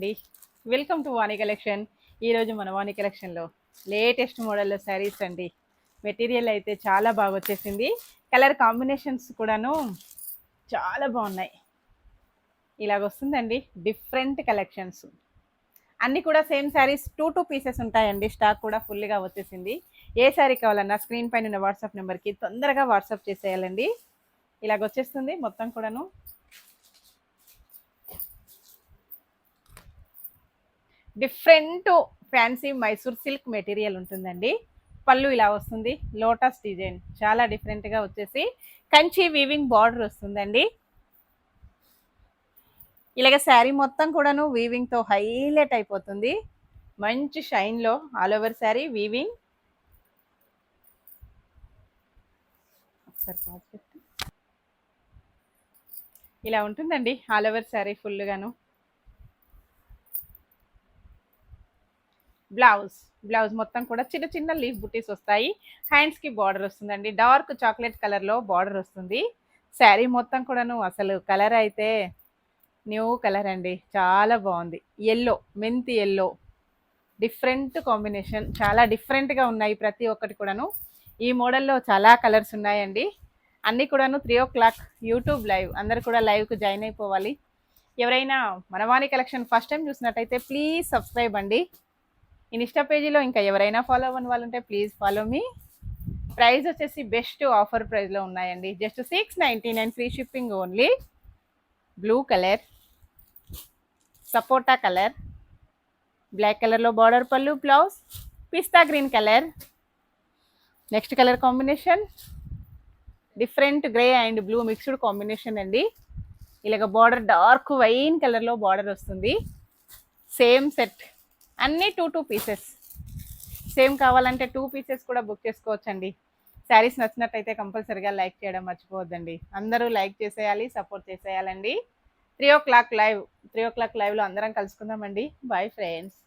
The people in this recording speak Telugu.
అండి వెల్కమ్ టు వాణి కలెక్షన్. ఈరోజు మన వాణి కలెక్షన్లో లేటెస్ట్ మోడల్లో శారీస్ అండి. మెటీరియల్ అయితే చాలా బాగా వచ్చేసింది. కలర్ కాంబినేషన్స్ కూడాను చాలా బాగున్నాయి. ఇలాగ వస్తుందండి డిఫరెంట్ కలెక్షన్స్. అన్నీ కూడా సేమ్ శారీస్ టూ పీసెస్ ఉంటాయండి. స్టాక్ కూడా ఫుల్గా వచ్చేసింది. ఏ శారీ కావాలన్నా స్క్రీన్ పైన ఉన్న వాట్సాప్ నెంబర్కి తొందరగా వాట్సాప్ చేసేయాలండి. ఇలాగ వచ్చేస్తుంది మొత్తం కూడాను. Different fancy Mysore silk material ఉంటుందండి. పళ్ళు ఇలా వస్తుంది, లోటస్ డిజైన్ చాలా డిఫరెంట్గా వచ్చేసి కంచి వీవింగ్ బార్డర్ వస్తుందండి. ఇలాగ శారీ మొత్తం కూడాను వీవింగ్తో హైలైట్ అయిపోతుంది. మంచి షైన్లో ఆల్ ఓవర్ శారీ వీవింగ్. ఇలా ఉంటుందండి ఆల్ ఓవర్ శారీ ఫుల్గాను. బ్లౌజ్ మొత్తం కూడా చిన్న చిన్న లీఫ్ బుటీస్ వస్తాయి. హ్యాండ్స్కి బార్డర్ వస్తుందండి. డార్క్ చాక్లెట్ కలర్లో బార్డర్ వస్తుంది. శారీ మొత్తం కూడాను అసలు కలర్ అయితే న్యూ కలర్ అండి, చాలా బాగుంది. ఎల్లో, మెంతి ఎల్లో డిఫరెంట్ కాంబినేషన్, చాలా డిఫరెంట్గా ఉన్నాయి ప్రతి ఒక్కటి కూడాను. ఈ మోడల్లో చాలా కలర్స్ ఉన్నాయండి. అన్నీ కూడాను 3 o'clock యూట్యూబ్ లైవ్, అందరు కూడా లైవ్కు జాయిన్ అయిపోవాలి. ఎవరైనా మనవాణి కలెక్షన్ ఫస్ట్ టైం చూసినట్టయితే ప్లీజ్ సబ్స్క్రైబ్ అండి. ఇన్స్టా పేజీలో ఇంకా ఎవరైనా ఫాలో అవ్వని వాళ్ళు ఉంటే ప్లీజ్ ఫాలో మీ. ప్రైస్ వచ్చేసి బెస్ట్ ఆఫర్ ప్రైస్లో ఉన్నాయండి. Just 699 free shipping only. Blue colour, సపోటా కలర్, బ్లాక్ కలర్లో బార్డర్ పళ్ళు, బ్లౌజ్ పిస్తా green colour. Next colour combination different grey and blue mixed combination అండి. ఇలాగ బార్డర్ డార్క్ వైన్ కలర్లో బార్డర్ వస్తుంది. సేమ్ సెట్ అన్నీ టూ పీసెస్. సేమ్ కావాలంటే 2 పీసెస్ కూడా బుక్ చేసుకోవచ్చండి. శారీస్ నచ్చినట్టయితే కంపల్సరీగా లైక్ చేయడం మర్చిపోవద్దండి. అందరూ లైక్ చేసేయాలి, సపోర్ట్ చేసేయాలండి. 3 o'clock లైవ్లో అందరం కలుసుకుందామండి. Bye friends.